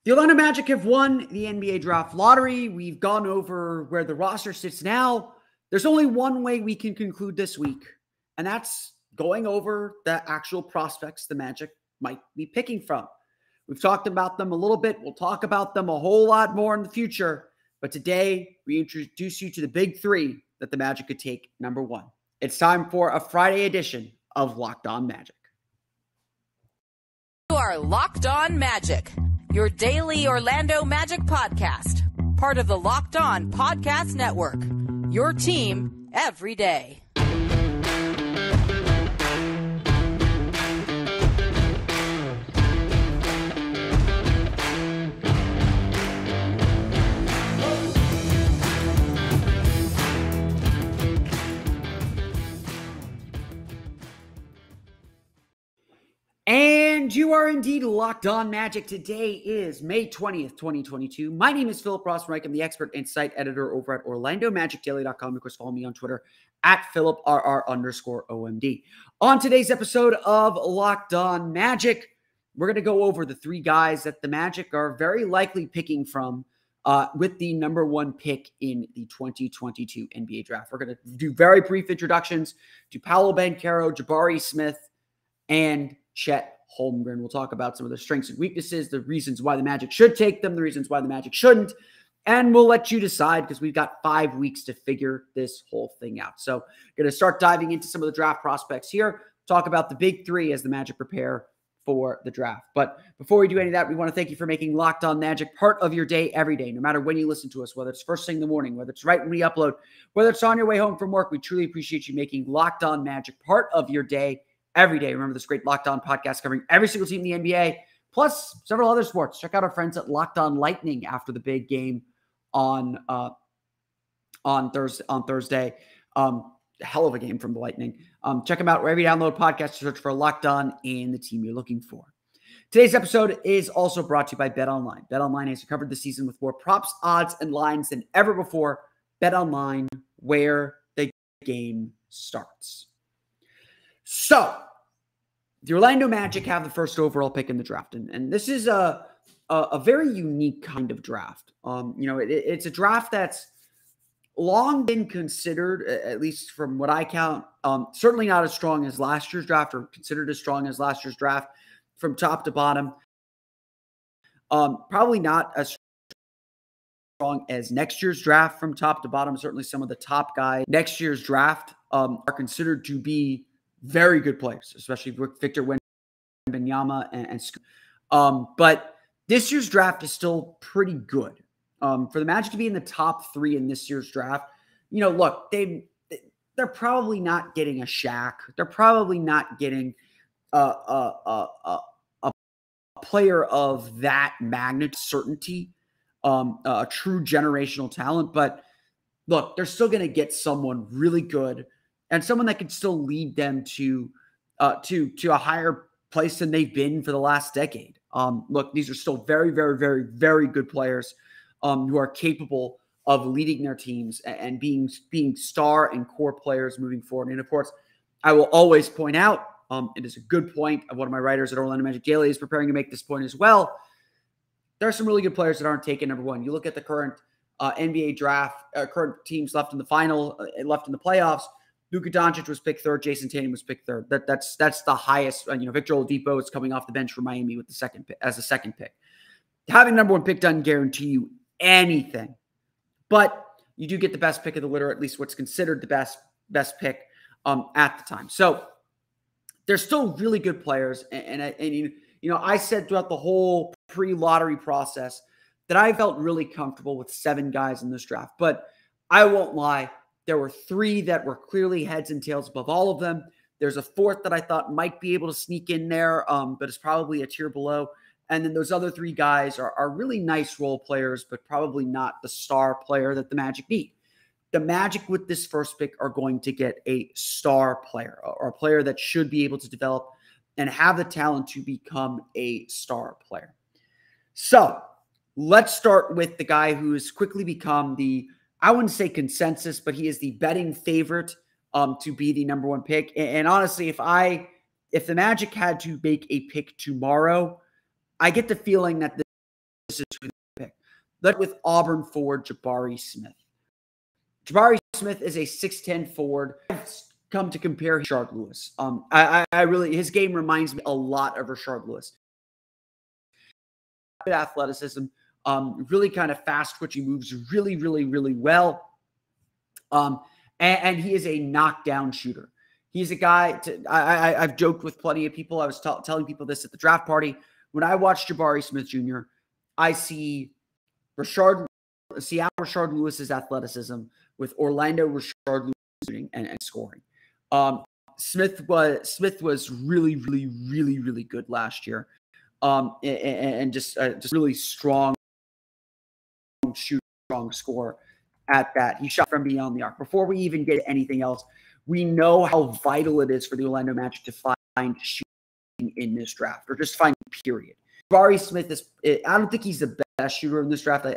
The Orlando Magic have won the NBA draft lottery. We've gone over where the roster sits now. There's only one way we can conclude this week, and that's going over the actual prospects the Magic might be picking from. We've talked about them a little bit. We'll talk about them a whole lot more in the future. But today, we introduce you to the big three that the Magic could take number one. It's time for a Friday edition of Locked On Magic. You are Locked On Magic, your daily Orlando Magic podcast, part of the Locked On Podcast Network, your team every day. And you are indeed Locked On Magic. Today is May 20th, 2022. My name is Philip Rossman. I'm the expert and site editor over at OrlandoMagicDaily.com. Of course, follow me on Twitter at PhilipRR_OMD. On today's episode of Locked On Magic, we're going to go over the three guys that the Magic are very likely picking from with the number one pick in the 2022 NBA draft. We're going to do very brief introductions to Paulo Bancaro, Jabari Smith, and Chet Holmgren. We'll talk about some of the strengths and weaknesses, the reasons why the Magic should take them, the reasons why the Magic shouldn't, and we'll let you decide because we've got 5 weeks to figure this whole thing out. So going to start diving into some of the draft prospects here, talk about the big three as the Magic prepare for the draft. But before we do any of that, we want to thank you for making Locked On Magic part of your day every day, no matter when you listen to us, whether it's first thing in the morning, whether it's right when we upload, whether it's on your way home from work. We truly appreciate you making Locked On Magic part of your day every day. Remember this great Locked On podcast covering every single team in the NBA, plus several other sports. Check out our friends at Locked On Lightning after the big game on Thursday. Hell of a game from the Lightning. Check them out wherever you download podcasts. Search for Locked On and the team you're looking for. Today's episode is also brought to you by BetOnline. BetOnline has covered the season with more props, odds, and lines than ever before. BetOnline, where the game starts. So, the Orlando Magic have the first overall pick in the draft, and this is a very unique kind of draft. It's a draft that's long been considered, at least from what I count, certainly not as strong as last year's draft, or considered as strong as last year's draft from top to bottom. Probably not as strong as next year's draft from top to bottom. Certainly, some of the top guys next year's draft are considered to be very good players, especially Victor Wembanyama and Scoot. But this year's draft is still pretty good. For the Magic to be in the top three in this year's draft, look, they're probably not getting a Shaq. They're probably not getting a player of that magnitude, certainty, a true generational talent. But look, they're still going to get someone really good and someone that can still lead them to a higher place than they've been for the last decade. Look, these are still very, very, very, very good players who are capable of leading their teams and being star and core players moving forward. And of course, I will always point out, it is a good point of one of my writers at Orlando Magic Daily is preparing to make this point as well. There are some really good players that aren't taken number one. You look at the current NBA draft, current teams left in the final, left in the playoffs. Luka Doncic was picked third. Jason Tatum was picked third. That's the highest. Victor Oladipo is coming off the bench for Miami with the second pick, as a second pick. Having number one pick doesn't guarantee you anything, but you do get the best pick of the litter, at least what's considered the best pick at the time. So they're still really good players, and I said throughout the whole pre-lottery process that I felt really comfortable with 7 guys in this draft, but I won't lie. There were 3 that were clearly heads and tails above all of them. There's a 4th that I thought might be able to sneak in there, but it's probably a tier below. And then those other 3 guys are really nice role players, but probably not the star player that the Magic need. The Magic with this first pick are going to get a star player, or a player that should be able to develop and have the talent to become a star player. So let's start with the guy who has quickly become I wouldn't say consensus, but he is the betting favorite to be the number one pick. And honestly, if the Magic had to make a pick tomorrow, I get the feeling that this is who they pick. Let's with Auburn forward Jabari Smith. Jabari Smith is a 6'10 forward. I've come to compare Rashard Lewis. I really, his game reminds me a lot of Rashard Lewis. Athleticism, really kind of fast twitchy moves, really, really, really well. And he is a knockdown shooter. He's a guy, I've joked with plenty of people. I was telling people this at the draft party. When I watch Jabari Smith Jr., I see Seattle Rashard Lewis's athleticism with Orlando Rashard Lewis shooting and scoring. Smith was really, really, really, really good last year. And just really strong shooter, strong scorer at that. He shot from beyond the arc. Before we even get anything else, we know how vital it is for the Orlando Magic to find shooting in this draft, or just find period. Jabari Smith I don't think he's the best shooter in this draft.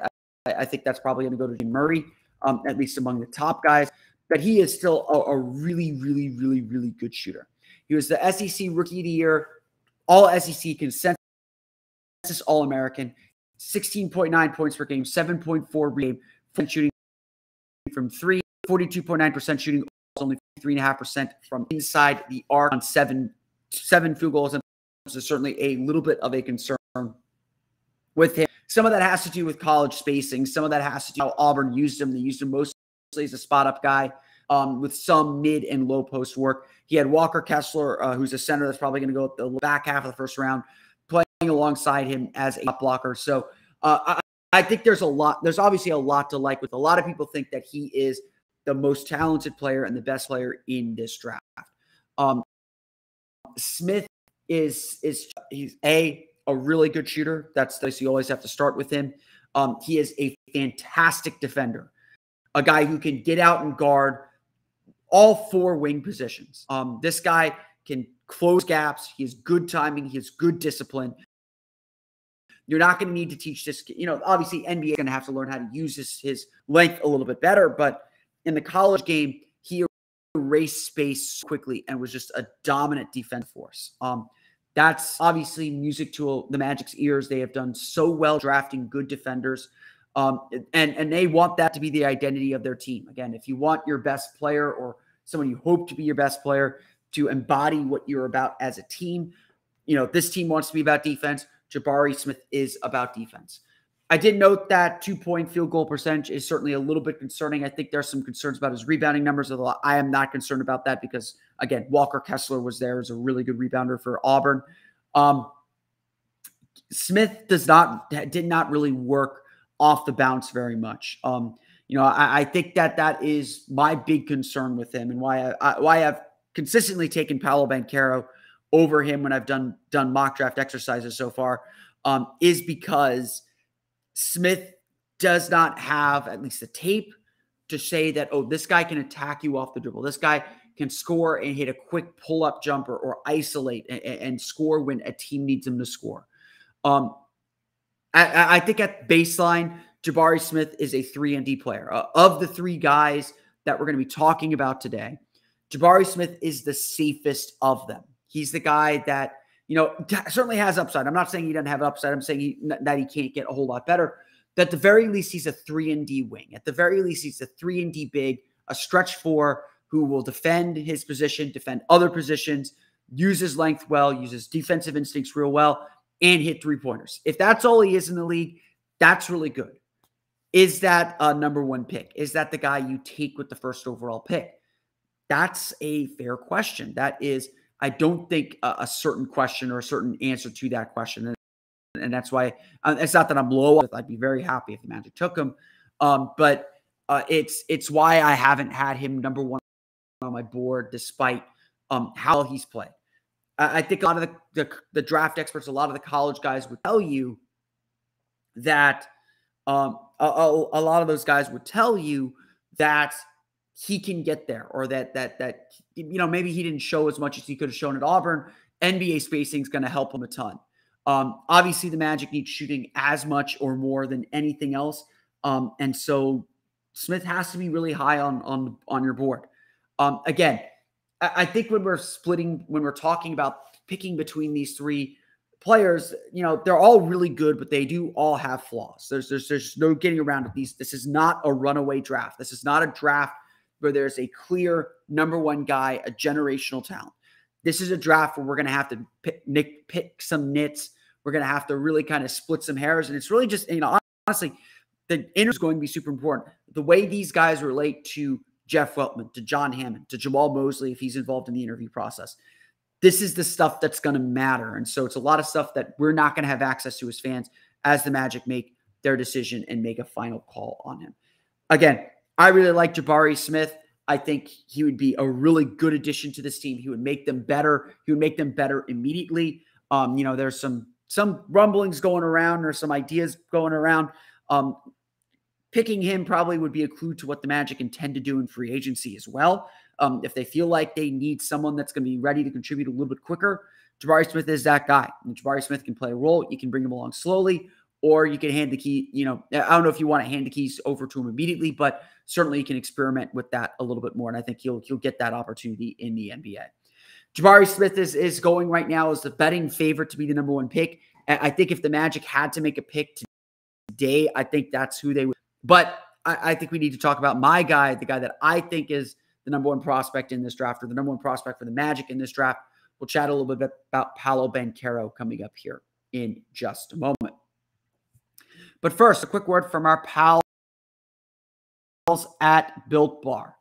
I think that's probably going to go to Murray, at least among the top guys. But he is still a really, really, really, really good shooter. He was the SEC Rookie of the Year, All SEC consensus All-American, 16.9 points per game, 7.4 per game, shooting from 3, 42.9% shooting, only 3.5% from inside the arc on seven field goals. And this is certainly a little bit of a concern with him. Some of that has to do with college spacing. Some of that has to do with how Auburn used him. They used him mostly as a spot-up guy with some mid and low post work. He had Walker Kessler, who's a center that's probably going to go at the back half of the first round, playing alongside him as a blocker. So I think there's obviously a lot to like with. A lot of people think that he is the most talented player and the best player in this draft. Smith he's a really good shooter. That's you always have to start with him. He is a fantastic defender, a guy who can get out and guard all 4 wing positions. This guy can close gaps. He has good timing. He has good discipline. You're not going to need to teach this. Obviously NBA is going to have to learn how to use his length a little bit better, but in the college game, he erased space quickly and was just a dominant defense force. That's obviously music to the Magic's ears. They have done so well drafting good defenders, and they want that to be the identity of their team. Again, if you want your best player or someone you hope to be your best player to embody what you're about as a team, this team wants to be about defense. Jabari Smith is about defense. I did note that 2-point field goal percentage is certainly a little bit concerning. I think there's some concerns about his rebounding numbers. Although I am not concerned about that because, again, Walker Kessler was there as a really good rebounder for Auburn. Smith did not really work off the bounce very much. I think that is my big concern with him, and why I've consistently taken Paulo Bancaro over him when I've done mock draft exercises so far, is because Smith does not have at least the tape to say that, oh, this guy can attack you off the dribble. This guy can score and hit a quick pull-up jumper or isolate and score when a team needs him to score. I think at baseline, Jabari Smith is a 3-and-D player. Of the 3 guys that we're going to be talking about today, Jabari Smith is the safest of them. He's the guy that, certainly has upside. I'm not saying he doesn't have upside. I'm saying that he can't get a whole lot better. But at the very least, he's a 3-and-D wing. At the very least, he's a 3-and-D big, a stretch 4 who will defend his position, defend other positions, use his length well, use his defensive instincts real well, and hit 3-pointers. If that's all he is in the league, that's really good. Is that a number 1 pick? Is that the guy you take with the first overall pick? That's a fair question. That is, I don't think a certain question or a certain answer to that question. And that's why it's not that I'm low. I'd be very happy if the Magic took him. But it's why I haven't had him number 1 on my board, despite how he's played. I think a lot of the draft experts, a lot of the college guys would tell you that a lot of those guys would tell you that he can get there, or that maybe he didn't show as much as he could have shown at Auburn. NBA spacing is going to help him a ton. Obviously, the Magic need shooting as much or more than anything else, and so Smith has to be really high on your board. Again, I think when we're talking about picking between these 3 players, they're all really good, but they do all have flaws. There's no getting around it. This is not a runaway draft. This is not a draft where there's a clear number one guy, a generational talent. This is a draft where we're going to have to pick some nits. We're going to have to really kind of split some hairs. And it's really just, honestly, the inner is going to be super important. The way these guys relate to Jeff Weltman, to John Hammond, to Jamal Mosley, if he's involved in the interview process. This is the stuff that's going to matter. And so it's a lot of stuff that we're not going to have access to as fans as the Magic make their decision and make a final call on him. Again, I really like Jabari Smith. I think he would be a really good addition to this team. He would make them better. He would make them better immediately. There's some rumblings going around or some ideas going around. Picking him probably would be a clue to what the Magic intend to do in free agency as well. If they feel like they need someone that's going to be ready to contribute a little bit quicker, Jabari Smith is that guy. And Jabari Smith can play a role. You can bring him along slowly, or you can hand the key. I don't know if you want to hand the keys over to him immediately, but certainly you can experiment with that a little bit more. And I think he'll get that opportunity in the NBA. Jabari Smith is going right now as the betting favorite to be the number one pick. I think if the Magic had to make a pick today, I think that's who they would. But I think we need to talk about my guy, the guy that I think is the number one prospect in this draft, or the number one prospect for the Magic in this draft. We'll chat a little bit about Paulo Bancaro coming up here in just a moment. But first, a quick word from our pals at Built Bar.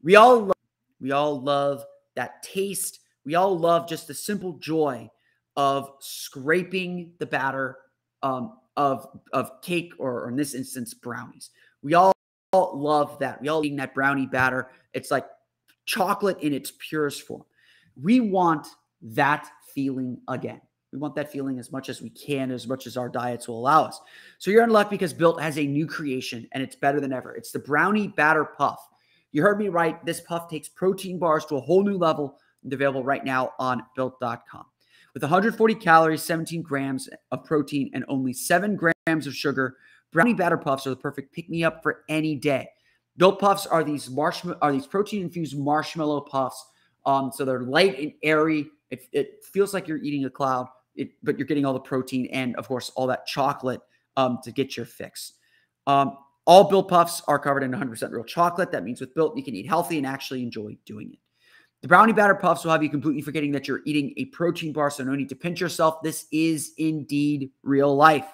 We all love that taste. We all love just the simple joy of scraping the batter of cake, or in this instance, brownies. We all love that. We all eating that brownie batter. It's like chocolate in its purest form. We want that feeling again. We want that feeling as much as we can, as much as our diets will allow us. So you're in luck, because Built has a new creation, and it's better than ever. It's the Brownie Batter Puff. You heard me right. This puff takes protein bars to a whole new level, and available right now on Built.com. With 140 calories, 17 grams of protein, and only 7 grams of sugar, Brownie Batter Puffs are the perfect pick-me-up for any day. Built Puffs are these protein-infused marshmallow puffs. So they're light and airy. It feels like you're eating a cloud, but you're getting all the protein and, of course, all that chocolate to get your fix. All Built Puffs are covered in 100% real chocolate. That means with Built, you can eat healthy and actually enjoy doing it. The Brownie Batter Puffs will have you completely forgetting that you're eating a protein bar, so no need to pinch yourself. This is indeed real life.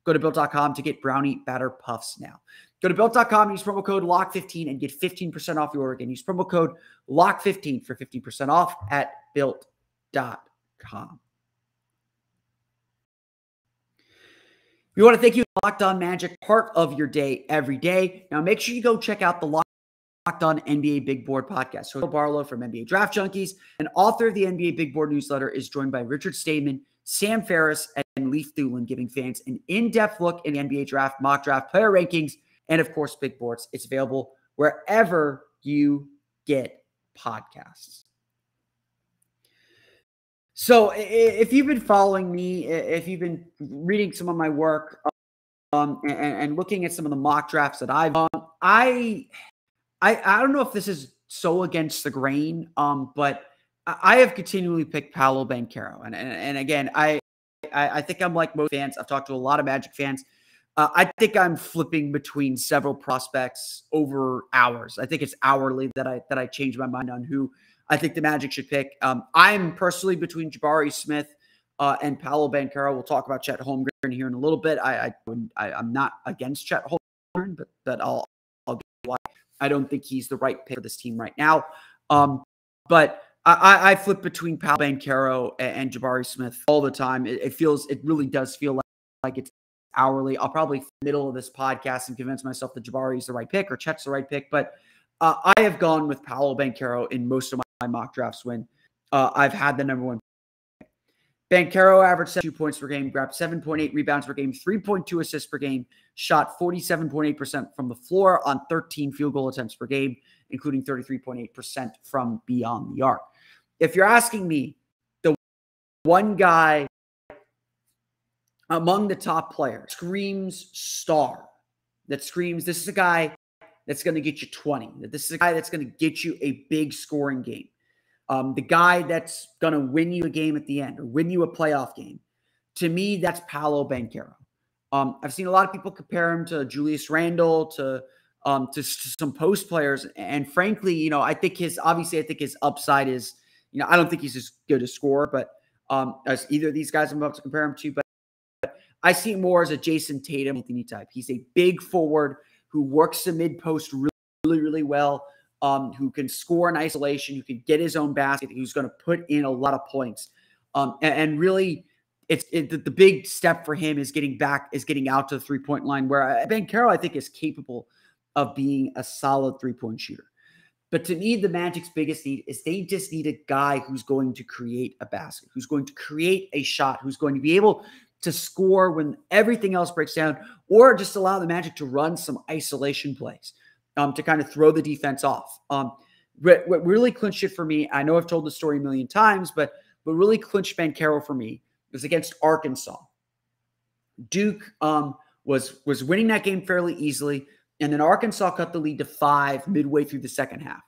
Go to Built.com to get Brownie Batter Puffs now. Go to Built.com, use promo code LOCK15 and get 15% off your order. Again, use promo code LOCK15 for 15% off at Built.com. We want to thank you, Locked On Magic, part of your day every day. Now, make sure you go check out the Locked On NBA Big Board podcast. So Barlow from NBA Draft Junkies, and author of the NBA Big Board newsletter, is joined by Richard Stamen, Sam Ferris, and Leaf Thulin, giving fans an in-depth look in the NBA draft, mock draft, player rankings, and of course, big boards. It's available wherever you get podcasts. So if you've been following me, if you've been reading some of my work and looking at some of the mock drafts that I've done, I don't know if this is so against the grain, but I have continually picked Paulo Bancaro. And again, I think I'm like most fans. I've talked to a lot of Magic fans. I think I'm flipping between several prospects over hours. I think it's hourly that I change my mind on who I think the Magic should pick. I'm personally between Jabari Smith and Paulo Bancaro. We'll talk about Chet Holmgren here in a little bit. I'm not against Chet Holmgren, but I'll get why I don't think he's the right pick for this team right now. But I flip between Paulo Bancaro and Jabari Smith all the time. It really does feel like it's hourly. I'll probably middle of this podcast and convince myself that Jabari is the right pick or Chet's the right pick. But I have gone with Paulo Bancaro in most of my mock drafts when I've had the number one pick. Bancaro averaged 2 points per game, grabbed 7.8 rebounds per game, 3.2 assists per game, shot 47.8% from the floor on 13 field goal attempts per game, including 33.8% from beyond the arc. If you're asking me, the one guy among the top players screams star, that screams this is a guy that's going to get you 20, that this is a guy that's going to get you a big scoring game, the guy that's going to win you a game at the end or win you a playoff game, to me, that's Paulo Bancaro. I've seen a lot of people compare him to Julius Randle, to some post players. And frankly, I think his upside is, I don't think he's as good a scorer, but as either of these guys I'm about to compare him to, but I see him more as a Jason Tatum Anthony type. He's a big forward who works the mid post really, really well, who can score in isolation, who can get his own basket, who's going to put in a lot of points. And really, the big step for him is getting out to the 3-point line, where Bancaro, I think, is capable of being a solid 3-point shooter. But to me, the Magic's biggest need is they just need a guy who's going to create a basket, who's going to create a shot, who's going to be able to score when everything else breaks down, or just allow the Magic to run some isolation plays to kind of throw the defense off. What really clinched it for me, I know I've told the story a million times, but what really clinched Bancaro for me was against Arkansas. Duke was winning that game fairly easily, and then Arkansas cut the lead to 5 midway through the second half.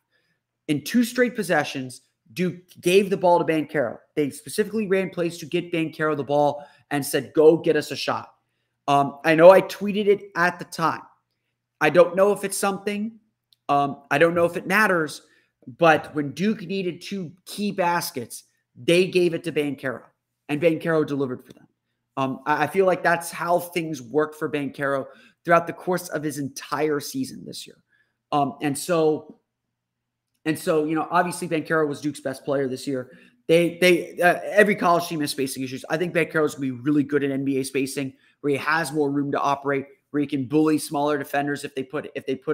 In 2 straight possessions, Duke gave the ball to Bancaro. They specifically ran plays to get Bancaro the ball and said, go get us a shot. I know I tweeted it at the time. I don't know if it's something. I don't know if it matters. But when Duke needed 2 key baskets, they gave it to Bancaro, and Bancaro delivered for them. I feel like that's how things worked for Bancaro throughout the course of his entire season this year. And so, obviously Bancaro was Duke's best player this year. Every college team has spacing issues. I think Bancaro is going to be really good at NBA spacing, where he has more room to operate, where he can bully smaller defenders if they put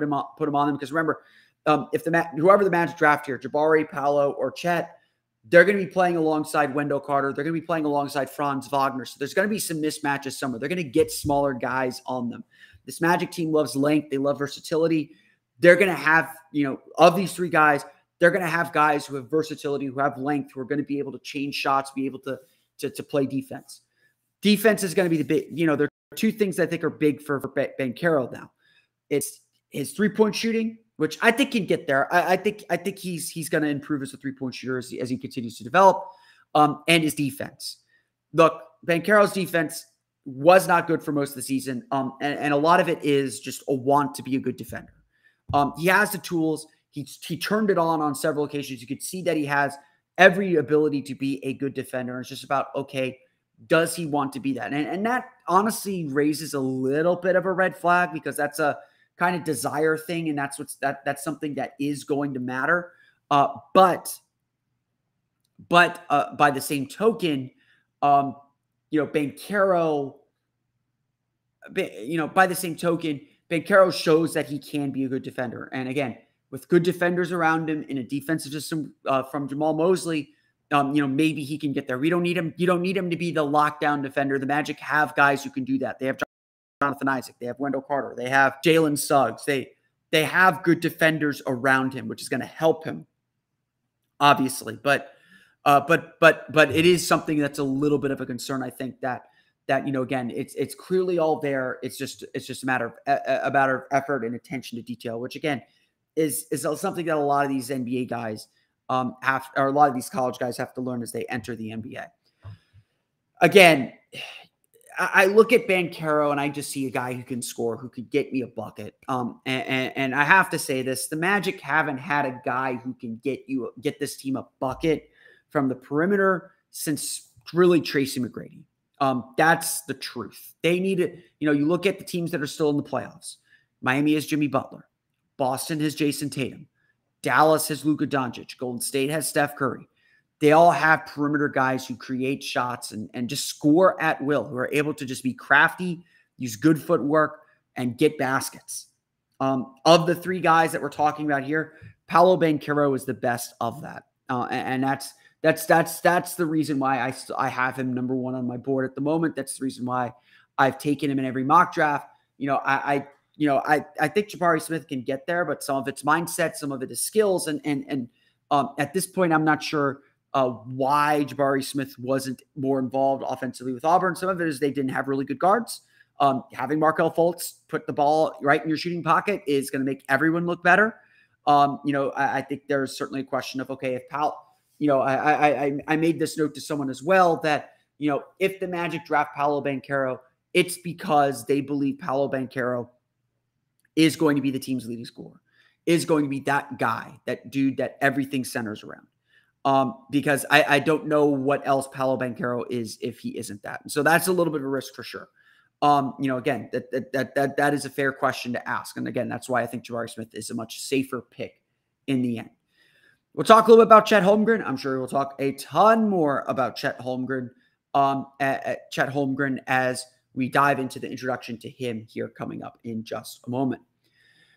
him on them. Because remember, whoever the Magic draft here, Jabari, Paulo, or Chet, they're going to be playing alongside Wendell Carter. They're going to be playing alongside Franz Wagner. So there's going to be some mismatches somewhere. They're going to get smaller guys on them. This Magic team loves length. They love versatility. They're going to have, of these 3 guys, they're going to have guys who have versatility, who have length, who are going to be able to change shots, be able to play defense. Defense is going to be the big, there are 2 things I think are big for Bancaro now. It's his 3-point shooting, which I think can get there. I think he's going to improve as a 3-point shooter as he continues to develop, and his defense. Look, Bancaro's defense was not good for most of the season, and a lot of it is just a want to be a good defender. He has the tools. He turned it on several occasions. You could see that he has every ability to be a good defender. It's just about, okay, does he want to be that? And that honestly raises a little bit of a red flag, because that's a kind of desire thing, and that's something that is going to matter. But by the same token, Bancaro, by the same token, Bancaro shows that he can be a good defender. And again, with good defenders around him in a defensive system from Jamal Mosley, maybe he can get there. We don't need him. You don't need him to be the lockdown defender. The Magic have guys who can do that. They have Jonathan Isaac. They have Wendell Carter. They have Jalen Suggs. They have good defenders around him, which is going to help him, obviously. But it is something that's a little bit of a concern. I think that again, it's clearly all there. It's just a matter of effort and attention to detail, which again is something that a lot of these NBA guys or a lot of these college guys have to learn as they enter the NBA. Again, I look at Bancaro and I just see a guy who can score, who could get me a bucket. And I have to say this: the Magic haven't had a guy who can get this team a bucket from the perimeter since really Tracy McGrady. That's the truth. They need it. You look at the teams that are still in the playoffs. Miami has Jimmy Butler. Boston has Jason Tatum. Dallas has Luka Doncic. Golden State has Steph Curry. They all have perimeter guys who create shots and just score at will, who are able to just be crafty, use good footwork, and get baskets. Of the 3 guys that we're talking about here, Paulo Bancaro is the best of that. And that's the reason why I have him number 1 on my board at the moment. That's the reason why I've taken him in every mock draft. I think Jabari Smith can get there, but some of it's mindset, some of it is skills. And at this point, I'm not sure why Jabari Smith wasn't more involved offensively with Auburn. Some of it is they didn't have really good guards. Having Markelle Fultz put the ball right in your shooting pocket is going to make everyone look better. I think there's certainly a question of, okay, if Powell, I made this note to someone as well that if the Magic draft Paulo Bancaro, it's because they believe Paulo Bancaro is going to be the team's leading scorer, is going to be that guy, that dude that everything centers around. Because I don't know what else Paulo Bancaro is if he isn't that. And so that's a little bit of a risk for sure. Again, that is a fair question to ask. And again, that's why I think Jabari Smith is a much safer pick in the end. We'll talk a little bit about Chet Holmgren. I'm sure we'll talk a ton more about Chet Holmgren, as we dive into the introduction to him here coming up in just a moment.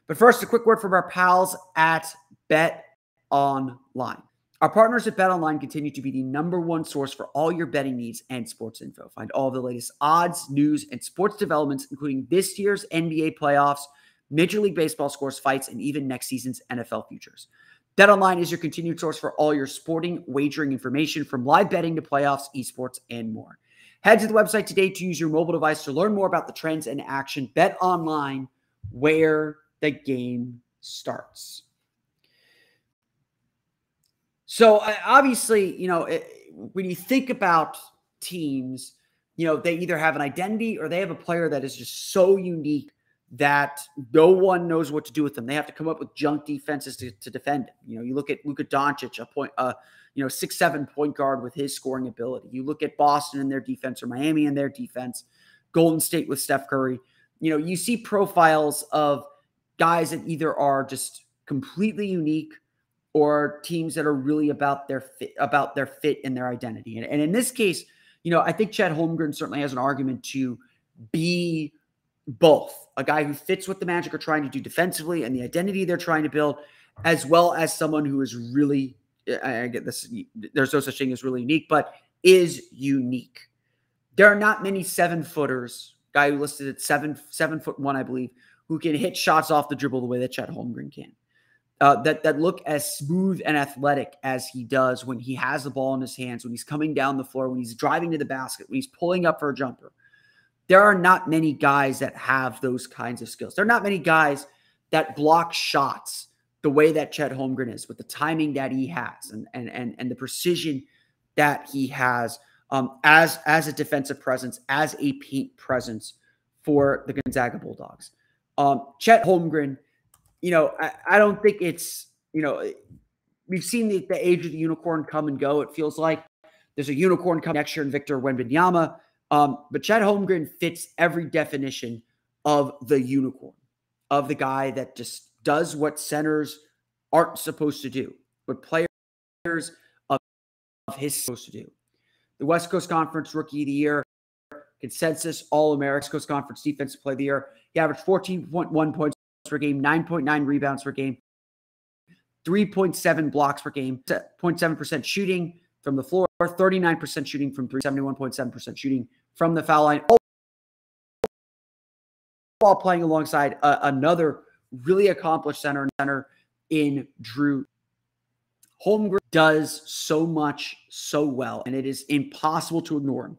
But first, a quick word from our pals at BetOnline. Our partners at BetOnline continue to be the #1 source for all your betting needs and sports info. Find all the latest odds, news, and sports developments, including this year's NBA playoffs, Major League Baseball scores, fights, and even next season's NFL futures. BetOnline is your continued source for all your sporting wagering information, from live betting to playoffs, esports, and more. Head to the website today to use your mobile device to learn more about the trends and action. BetOnline, where the game starts. So obviously, when you think about teams, they either have an identity or they have a player that is just so unique that no one knows what to do with them. They have to come up with junk defenses to defend it. You look at Luka Doncic, 6'7" point guard with his scoring ability. You look at Boston and their defense, or Miami and their defense, Golden State with Steph Curry. You see profiles of guys that either are just completely unique or teams that are really about their fit and their identity. And in this case, I think Chet Holmgren certainly has an argument to be both a guy who fits what the Magic are trying to do defensively and the identity they're trying to build, as well as someone who is really, I get this, there's no such thing as really unique, but is unique. There are not many 7-footers, guy who listed at 7'1", I believe, who can hit shots off the dribble the way that Chet Holmgren can. That look as smooth and athletic as he does when he has the ball in his hands, when he's coming down the floor, when he's driving to the basket, when he's pulling up for a jumper. There are not many guys that have those kinds of skills. There are not many guys that block shots the way that Chet Holmgren is, with the timing that he has and the precision that he has as a defensive presence, as a paint presence for the Gonzaga Bulldogs. Chet Holmgren, I don't think it's, we've seen the age of the unicorn come and go. It feels like there's a unicorn coming next year in Victor Wembanyama. But Chet Holmgren fits every definition of the unicorn, of the guy that just does what centers aren't supposed to do, what players of his supposed to do. The West Coast Conference Rookie of the Year, consensus All-America, West Coast Conference Defensive Player of the Year. He averaged 14.1 points per game, 9.9 rebounds per game, 3.7 blocks per game, 0.7% shooting from the floor, 39% shooting from 3, 71.7% shooting from the foul line, all while playing alongside another really accomplished center in Drew. Holmgren does so much so well, and it is impossible to ignore him.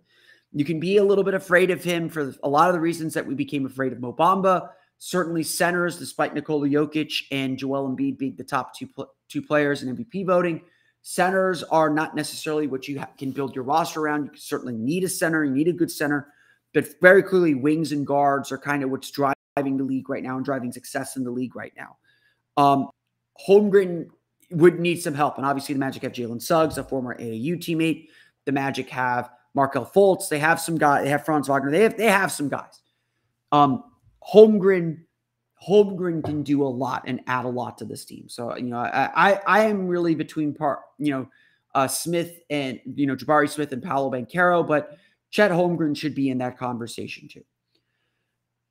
You can be a little bit afraid of him for a lot of the reasons that we became afraid of Mo Bamba. Certainly centers, despite Nikola Jokic and Joel Embiid being the top two players in MVP voting. Centers are not necessarily what you can build your roster around. You certainly need a center. You need a good center. But very clearly, wings and guards are kind of what's driving the league right now and driving success in the league right now. Holmgren would need some help. And obviously, the Magic have Jalen Suggs, a former AAU teammate. The Magic have Markelle Fultz. They have some guys. They have Franz Wagner. They have some guys. Holmgren can do a lot and add a lot to this team. So, I am really between Smith and, Jabari Smith and Paulo Bancaro, but Chet Holmgren should be in that conversation too.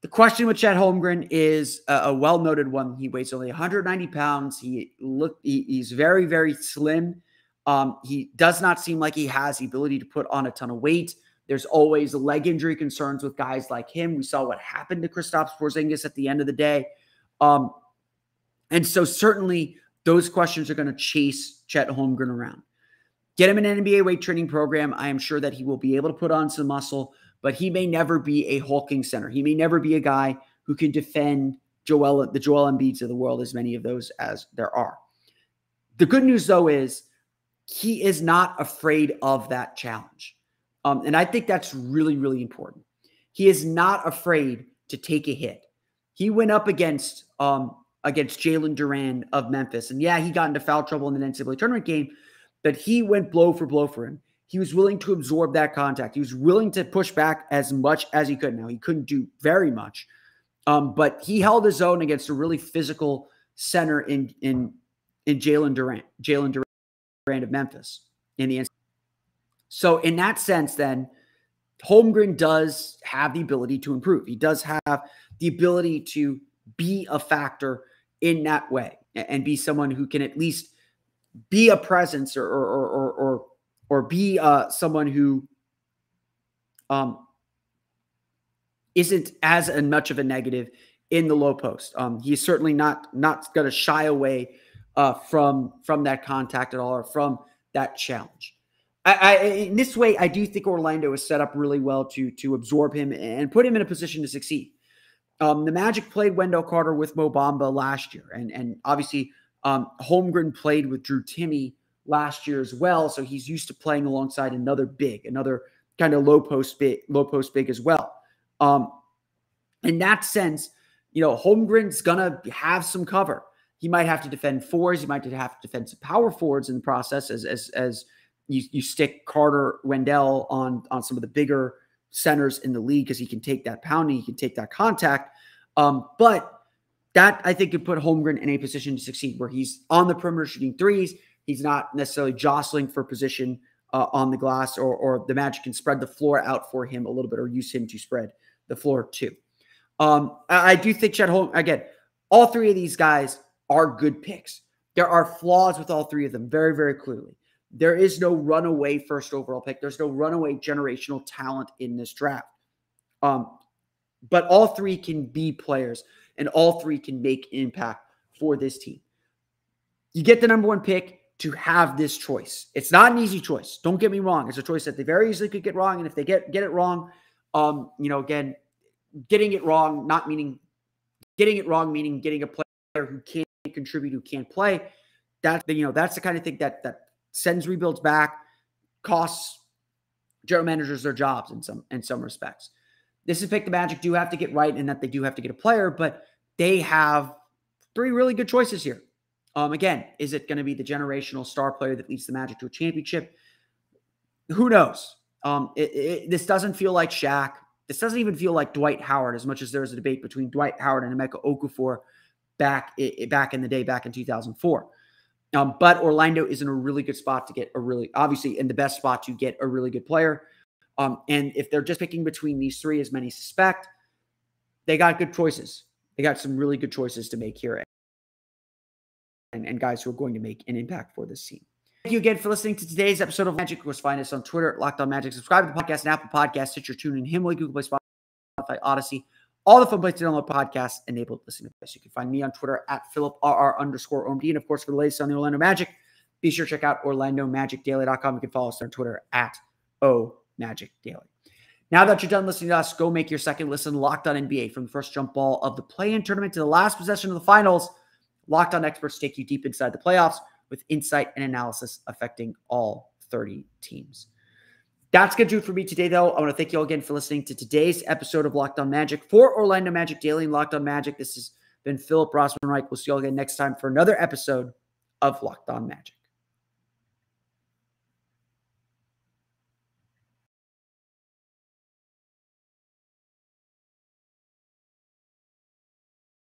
The question with Chet Holmgren is a well-noted one. He weighs only 190 pounds. He's very, very slim. He does not seem like he has the ability to put on a ton of weight. There's always leg injury concerns with guys like him. We saw what happened to Kristaps Porzingis at the end of the day. And so certainly those questions are going to chase Chet Holmgren around. Get him in an NBA weight training program. I am sure that he will be able to put on some muscle, but he may never be a hulking center. He may never be a guy who can defend the Joel Embiids of the world, as many of those as there are. The good news, though, is he is not afraid of that challenge. And I think that's really, really important. He is not afraid to take a hit. He went up against Jalen Duran of Memphis. And yeah, he got into foul trouble in the NCAA tournament game, but he went blow for blow for him. He was willing to absorb that contact. He was willing to push back as much as he could. Now, he couldn't do very much, but he held his own against a really physical center in Jalen Duran of Memphis in the NCAA. So in that sense, then, Holmgren does have the ability to improve. He does have the ability to be a factor in that way and be someone who can at least be a presence or be someone who isn't as much of a negative in the low post. He's certainly not going to shy away from that contact at all or from that challenge. In this way, I do think Orlando is set up really well to absorb him and put him in a position to succeed. The Magic played Wendell Carter with Mo Bamba last year, and obviously Holmgren played with Drew Timme last year as well, so he's used to playing alongside another kind of low post big as well. In that sense, Holmgren's gonna have some cover. He might have to defend fours. He might have to defend some power forwards in the process as you stick Carter, Wendell on some of the bigger centers in the league because he can take that pounding, he can take that contact. But that, I think, could put Holmgren in a position to succeed where he's on the perimeter shooting threes. He's not necessarily jostling for position on the glass, or the Magic can spread the floor out for him a little bit or use him to spread the floor too. I do think Chet Holmgren, again, all three of these guys are good picks. There are flaws with all three of them very, very clearly. There is no runaway first overall pick. There's no runaway generational talent in this draft. But all three can be players, and all three can make impact for this team. You get the number one pick to have this choice. It's not an easy choice. Don't get me wrong. It's a choice that they very easily could get wrong. And if they get it wrong, again, getting it wrong meaning getting a player who can't contribute, who can't play. That's the kind of thing that sends rebuilds back, costs general managers their jobs in some respects. This is a pick the Magic do have to get right, and that they do have to get a player, but they have three really good choices here. Again, is it going to be the generational star player that leads the Magic to a championship? Who knows? This doesn't feel like Shaq. This doesn't even feel like Dwight Howard, as much as there's a debate between Dwight Howard and Emeka Okafor back in the day, back in 2004. But Orlando is in a really good spot to get obviously in the best spot to get a really good player. And if they're just picking between these three, as many suspect, they got good choices. They got some really good choices to make here, and guys who are going to make an impact for this team. Thank you again for listening to today's episode of Magic. Of course, find us on Twitter at Locked On Magic. Subscribe to the podcast and Apple Podcasts, Stitcher, TuneIn, Himalaya, Google Play, Spotify, Odyssey. All the fun places to download podcasts enabled listening device. You can find me on Twitter at PhilipRR_OMD. And of course, for the latest on the Orlando Magic, be sure to check out OrlandoMagicDaily.com. You can follow us on Twitter at OMagicDaily. Now that you're done listening to us, go make your second listen Locked On NBA. From the first jump ball of the play-in tournament to the last possession of the finals, Locked On experts take you deep inside the playoffs with insight and analysis affecting all 30 teams. That's going to do it for me today, though. I want to thank you all again for listening to today's episode of Locked On Magic. For Orlando Magic Daily and Locked On Magic, this has been Philip Rossman-Reich. We'll see you all again next time for another episode of Locked On Magic.